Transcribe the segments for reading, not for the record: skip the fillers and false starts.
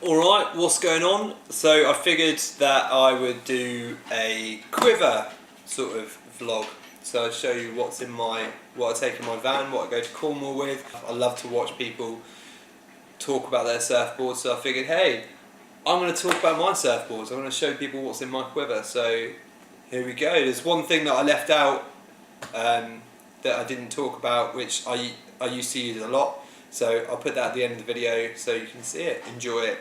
Alright, what's going on? So I figured that I would do a Quiver sort of vlog. So I'll show you what I take in my van, what I go to Cornwall with. I love to watch people talk about their surfboards, so I figured, hey, I'm going to talk about my surfboards. I'm going to show people what's in my Quiver. So here we go. There's one thing that I left out that I didn't talk about, which I used to use a lot. So I'll put that at the end of the video so you can see it. Enjoy it.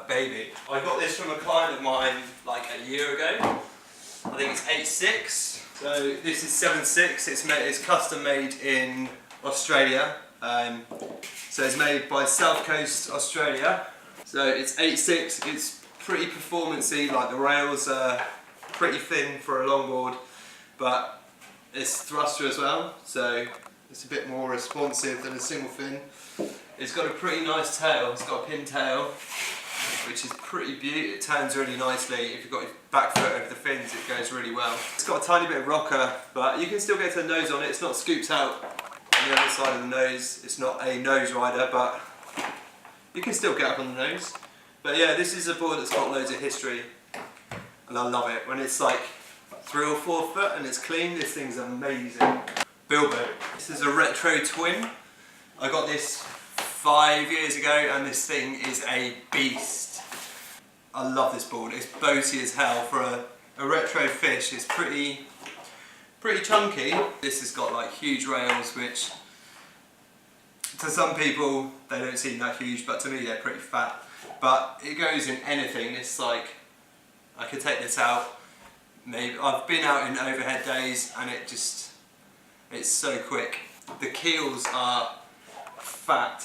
Baby. I got this from a client of mine like a year ago. I think it's 8.6. So this is 7.6. It's custom made in Australia. So it's made by South Coast Australia. So it's 8.6. It's pretty performancey. Like the rails are pretty thin for a longboard, but it's thruster as well. So it's a bit more responsive than a single fin. It's got a pretty nice tail. It's got a pin tail, which is pretty beautiful. It turns really nicely. If you've got your back foot over the fins, it goes really well. It's got a tiny bit of rocker, but you can still get to the nose on it. It's not scooped out on the other side of the nose. It's not a nose rider, but you can still get up on the nose. But yeah, this is a board that's got loads of history, and I love it. When it's like 3 or 4 foot and it's clean, this thing's amazing. Bilbo. This is a retro twin. I got this 5 years ago, and this thing is a beast. I love this board. It's boaty as hell for a retro fish. It's pretty chunky. This has got like huge rails, which to some people they don't seem that huge, but to me they're pretty fat. But it goes in anything. It's like I could take this out. Maybe I've been out in overhead days, and it's so quick. The keels are fat.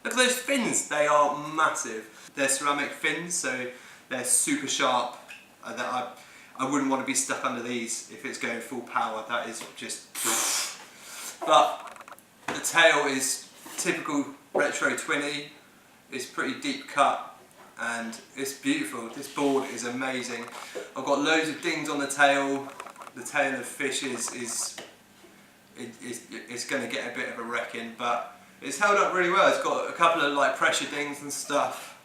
Look at those fins, they are massive. They're ceramic fins, so they're super sharp. I wouldn't want to be stuck under these if it's going full power. That is just... But the tail is typical retro twinny. It's pretty deep cut and it's beautiful. This board is amazing. I've got loads of dings on the tail. The tail of the fish is going to get a bit of a wrecking, but it's held up really well. It's got a couple of like pressure dings and stuff.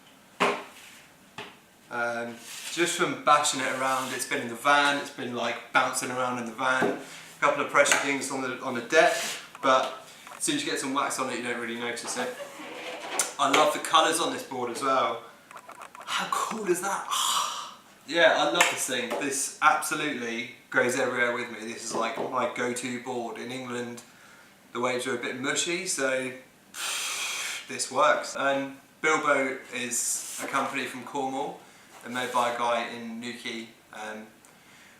Just from bashing it around, it's been in the van, it's been like bouncing around in the van. A couple of pressure dings on the deck, but as soon as you get some wax on it, you don't really notice it. I love the colours on this board as well. How cool is that? Yeah, I love this thing. This absolutely goes everywhere with me. This is like my go-to board. In England, the waves are a bit mushy, so this works. And Bilbo is a company from Cornwall. They're made by a guy in Newquay.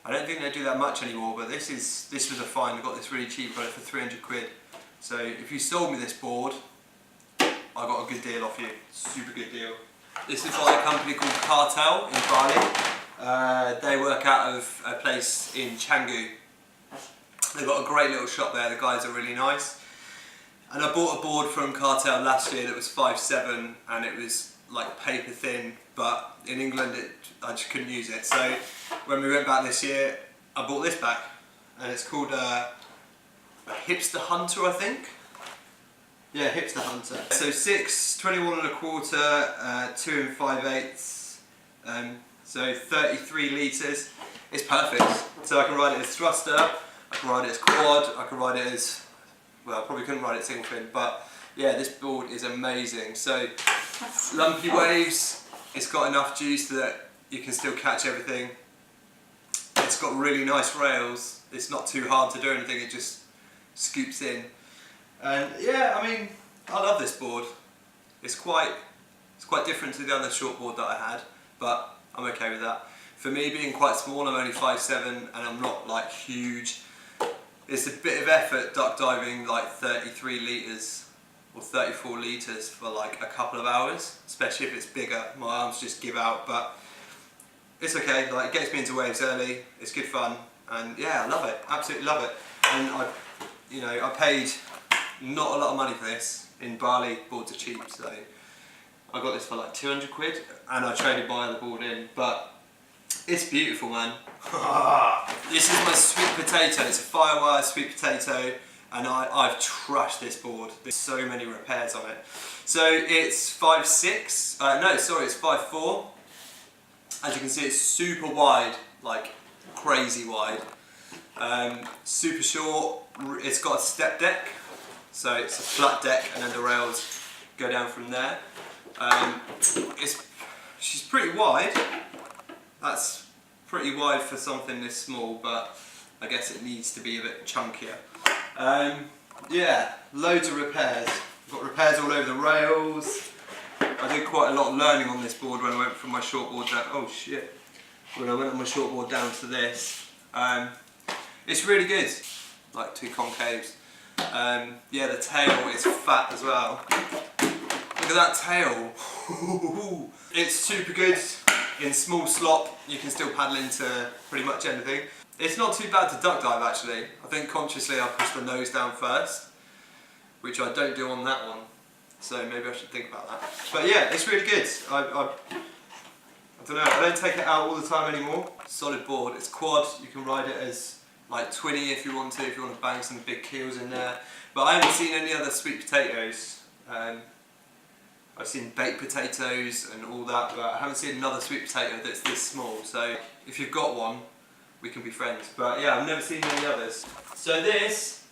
I don't think they do that much anymore, but this was a find. I got this really cheap, got it for 300 quid. So if you sold me this board, I got a good deal off you, super good deal. This is by a company called Cartel in Bali. They work out of a place in Canggu. They've got a great little shop there, the guys are really nice. And I bought a board from Cartel last year that was 5'7", and it was like paper thin, but in England I just couldn't use it. So when we went back this year, I bought this back, and it's called a Hipster Hunter, I think. Yeah, Hipster Hunter. So 6, 21 1/4, 2 5/8, so 33 litres. It's perfect. So I can ride it as thruster, I can ride it as quad, I can ride it as, well, I probably couldn't ride it single fin, but yeah, this board is amazing. So lumpy waves, it's got enough juice that you can still catch everything. It's got really nice rails, it's not too hard to do anything, it just scoops in. And yeah, I mean, I love this board. It's quite different to the other short board that I had, but I'm okay with that. For me, being quite small, I'm only 5'7", and I'm not like huge. It's a bit of effort duck diving like 33 litres or 34 litres for like a couple of hours, especially if it's bigger. My arms just give out, but it's okay. Like, it gets me into waves early. It's good fun, and yeah, I love it. Absolutely love it. And I paid not a lot of money for this. In Bali, boards are cheap, so I got this for like 200 quid, and I traded my other board in. But it's beautiful, man. This is my sweet potato. It's a Firewire sweet potato, and I've trashed this board. There's so many repairs on it. So it's 5'6". No, sorry, it's 5'4". As you can see, it's super wide, like crazy wide. Super short. It's got a step deck, so it's a flat deck, and then the rails go down from there. She's pretty wide. That's pretty wide for something this small, but I guess it needs to be a bit chunkier. Yeah, loads of repairs. I've got repairs all over the rails. I did quite a lot of learning on this board when I went from my shortboard down. Oh shit! When I went on my shortboard down to this, it's really good. Like 2 concaves. Yeah, the tail is fat as well. Look at that tail. It's super good. In small slop, you can still paddle into pretty much anything. It's not too bad to duck dive actually. I think consciously I push the nose down first, which I don't do on that one. So maybe I should think about that. But yeah, it's really good. I don't know, I don't take it out all the time anymore. Solid board, it's quad, you can ride it as like 20 if you want to bang some big keels in there. But I haven't seen any other sweet potatoes. I've seen baked potatoes and all that, but I haven't seen another sweet potato that's this small. So if you've got one, we can be friends. But yeah, I've never seen any others. So this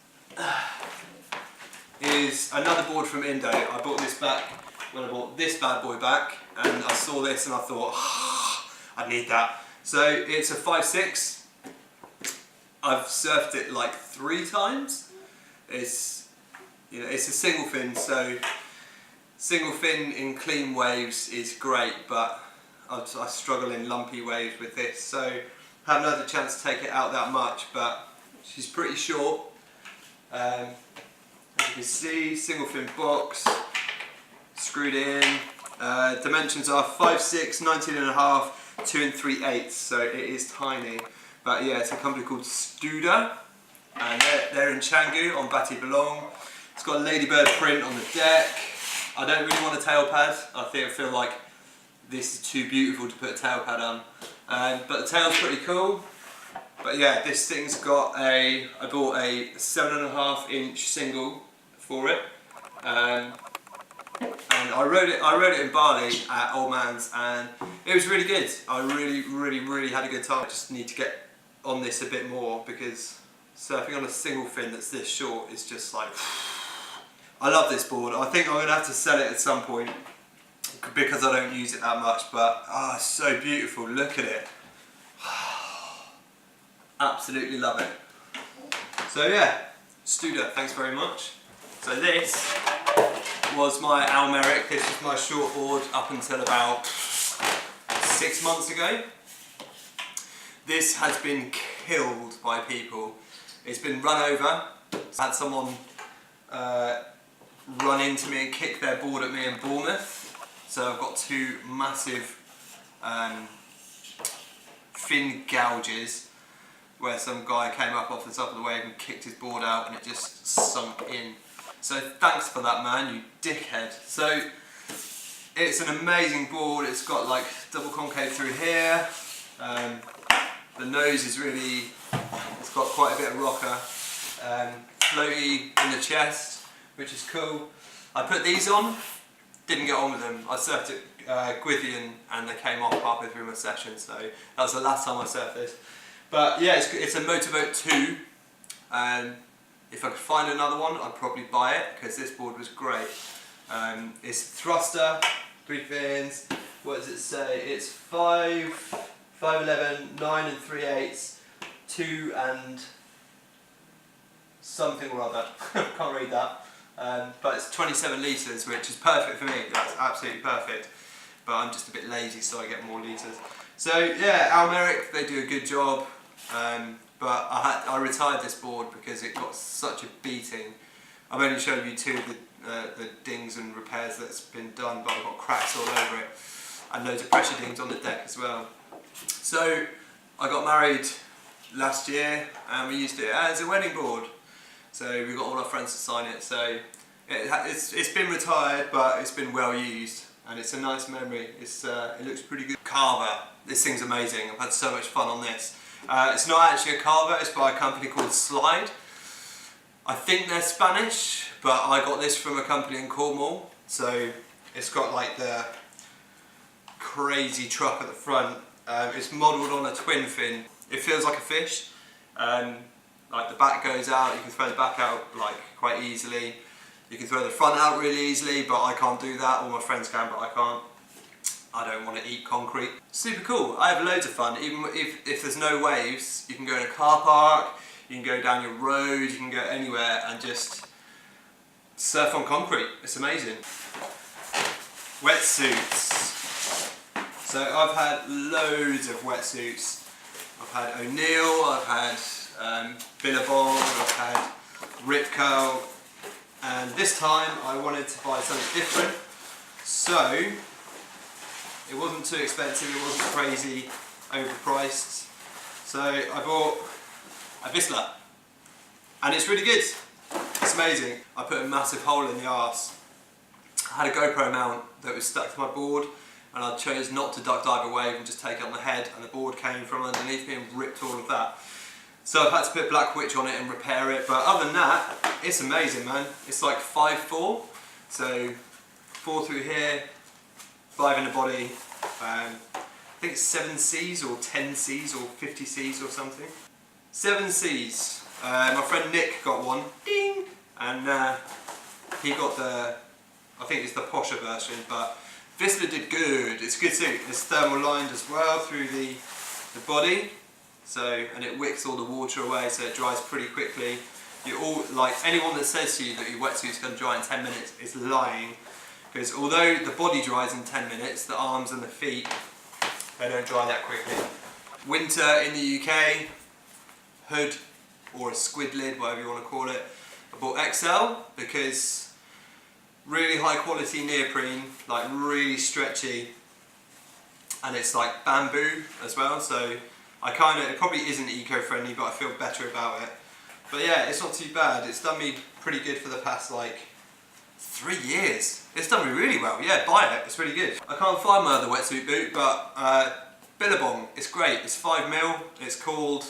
is another board from Indo. I bought this back when I bought this bad boy back, and I saw this and I thought, I need that. So it's a 5'6". I've surfed it like 3 times. It's a single fin, so single fin in clean waves is great, but I struggle in lumpy waves with this, so I haven't had a chance to take it out that much, but she's pretty short. As you can see, single fin box, screwed in. Dimensions are 5'6", 19.5, 2 3/8, so it is tiny. But yeah, it's a company called Studa, and they're in Canggu on Bati Belong. It's got a ladybird print on the deck. I don't really want a tail pad. I feel like this is too beautiful to put a tail pad on. But the tail's pretty cool. But yeah, this thing's got I bought a 7.5 inch single for it. And I rode it in Bali at Old Man's, and it was really good. I really had a good time. I just need to get on this a bit more, because surfing on a single fin that's this short is just like, I love this board. I think I'm going to have to sell it at some point because I don't use it that much, but it's so beautiful. Look at it. Absolutely love it. So yeah, Studa, thanks very much. So this was my Almeric. This was my short board up until about 6 months ago. This has been killed by people. It's been run over. I had someone run into me and kick their board at me in Bournemouth. So I've got two massive fin gouges where some guy came up off the top of the wave and kicked his board out and it just sunk in. So thanks for that, man, you dickhead. So it's an amazing board. It's got like double concave through here. The nose is really, it's got quite a bit of rocker. Floaty in the chest, which is cool. I put these on, didn't get on with them. I surfed at Quiver and they came off halfway through my session, so that was the last time I surfed this. But yeah, it's a Motorboat 2. If I could find another one, I'd probably buy it because this board was great. It's thruster, 3 fins. What does it say? It's 5, 5'11", 9 and 3/8, 2 and something or other. Can't read that. But it's 27 litres, which is perfect for me. That's absolutely perfect. But I'm just a bit lazy, so I get more litres. So yeah, Almeric, they do a good job. But I retired this board because it got such a beating. I've only shown you two of the dings and repairs that's been done, but I've got cracks all over it and loads of pressure dings on the deck as well. So I got married last year and we used it as a wedding board. So we got all our friends to sign it. So it's been retired, but it's been well used and it's a nice memory. It looks pretty good. Carver, this thing's amazing. I've had so much fun on this. It's not actually a Carver, it's by a company called Slide. I think they're Spanish, but I got this from a company in Cornwall. So it's got like the crazy truck at the front. It's modelled on a twin fin. It feels like a fish. Like the back goes out, you can throw the back out like quite easily. You can throw the front out really easily, but I can't do that. All my friends can, but I can't. I don't want to eat concrete. Super cool. I have loads of fun. Even if there's no waves, you can go in a car park, you can go down your road, you can go anywhere and just surf on concrete. It's amazing. Wetsuits. So I've had loads of wetsuits. I've had O'Neill, I've had Billabong, I've had Rip Curl, and this time I wanted to buy something different. So it wasn't too expensive, it wasn't crazy overpriced. So I bought a Whistler and it's really good. It's amazing. I put a massive hole in the arse. I had a GoPro mount that was stuck to my board and I chose not to duck dive a wave and just take it on the head, and the board came from underneath me and ripped all of that. So I've had to put Black Witch on it and repair it, but other than that, it's amazing, man. It's like 5'4", so 4 through here, 5 in the body. I think it's 7 Cs or 10 Cs or 50 Cs or something. 7 Cs. My friend Nick got one, ding, and he got the, I think it's the posher version, but Whistler did good. It's a good suit. It's thermal lined as well through the body. So, and it wicks all the water away, so it dries pretty quickly. You all, like anyone that says to you that your wetsuit's going to dry in 10 minutes is lying, because although the body dries in 10 minutes, the arms and the feet, they don't dry that quickly. Winter in the UK, hood or a squid lid, whatever you want to call it. I bought XL because really high quality neoprene, like really stretchy, and it's like bamboo as well, so it probably isn't eco-friendly, but I feel better about it. But yeah, it's not too bad. It's done me pretty good for the past like 3 years. It's done me really well. Yeah, buy it. It's really good. I can't find my other wetsuit boot, but Billabong, it's great. It's 5mm. It's called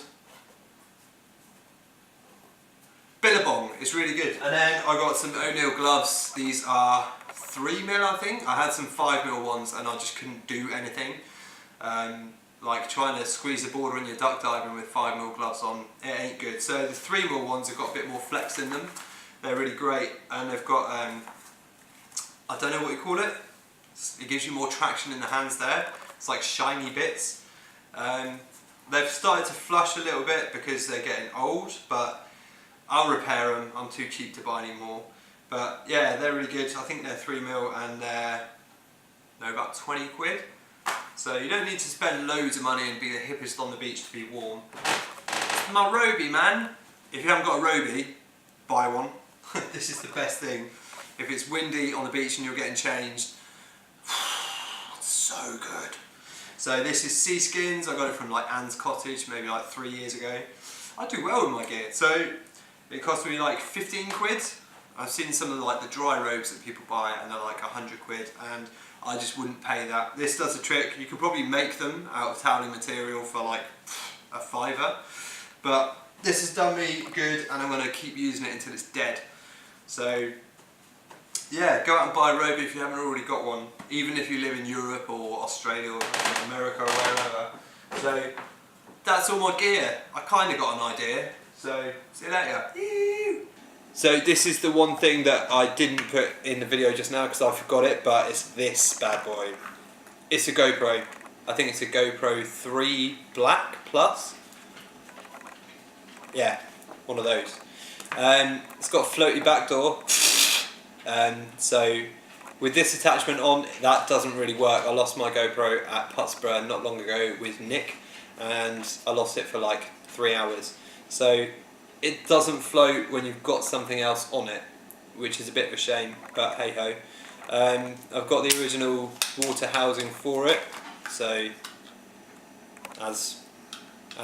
Billabong. It's really good. And then I got some O'Neill gloves. These are 3mm, I think. I had some 5mm ones and I just couldn't do anything. Like trying to squeeze the board when you're duck diving with 5mm gloves on, it ain't good. So the 3mm ones have got a bit more flex in them. They're really great, and they've got, I don't know what you call it. It gives you more traction in the hands there. It's like shiny bits. They've started to flush a little bit because they're getting old, but I'll repair them. I'm too cheap to buy any more. But yeah, they're really good. I think they're 3mm and they're about 20 quid. So you don't need to spend loads of money and be the hippest on the beach to be warm. My Roby, man. If you haven't got a Roby, buy one. This is the best thing. If it's windy on the beach and you're getting changed, it's so good. So this is Seaskins. I got it from like Anne's Cottage maybe like 3 years ago. I do well with my gear. So it cost me like 15 quid. I've seen some of the dry robes that people buy and they're like 100 quid, and I just wouldn't pay that. This does the trick. You could probably make them out of toweling material for like a £5, but this has done me good and I'm going to keep using it until it's dead. So yeah, go out and buy a robe if you haven't already got one, even if you live in Europe or Australia or America or wherever. So that's all my gear. I kind of got an idea, so see you later. So this is the one thing that I didn't put in the video just now because I forgot it, but it's this bad boy. It's a GoPro. I think it's a GoPro 3 Black Plus. Yeah, one of those. It's got a floaty back door. So with this attachment on, that doesn't really work. I lost my GoPro at Putsborough not long ago with Nick, and I lost it for like 3 hours. So it doesn't float when you've got something else on it, which is a bit of a shame, but hey ho. I've got the original water housing for it, so as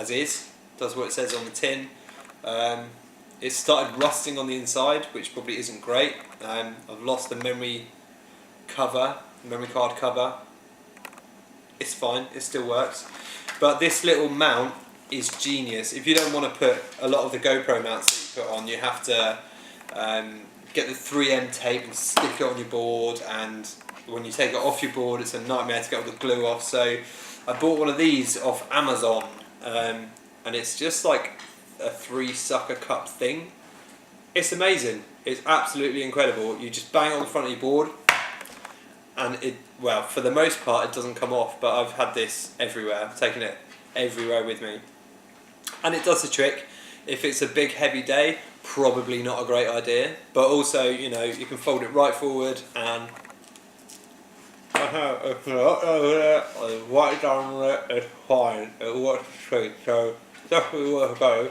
is, does what it says on the tin. It started rusting on the inside, which probably isn't great. I've lost the memory card cover. It's fine, it still works. But this little mount is genius. If you don't want to put a lot of the GoPro mounts that you put on, you have to get the 3M tape and stick it on your board, and when you take it off your board it's a nightmare to get all the glue off. So I bought one of these off Amazon, and it's just like a 3-sucker cup thing. It's amazing. It's absolutely incredible. You just bang it on the front of your board and it, well, for the most part it doesn't come off, but I've had this everywhere. I've taken it everywhere with me and it does the trick. If it's a big heavy day, probably not a great idea, but also, you know, you can fold it right forward and right down there, it's fine. It works straight, so definitely worth a go.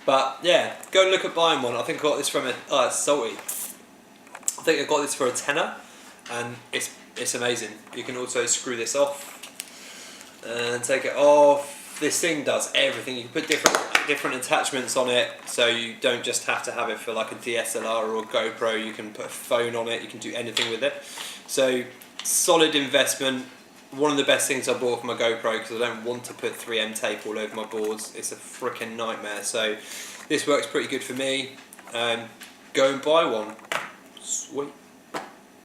But yeah, go and look at buying one. I think I got this from it's salty. I think I got this for a tenner, and it's amazing. You can also screw this off and take it off. This thing does everything. You can put different attachments on it, so you don't just have to have it for like a DSLR or a GoPro. You can put a phone on it. You can do anything with it. So solid investment. One of the best things I bought for my GoPro, because I don't want to put 3M tape all over my boards. It's a freaking nightmare. So this works pretty good for me. Go and buy one. Sweet.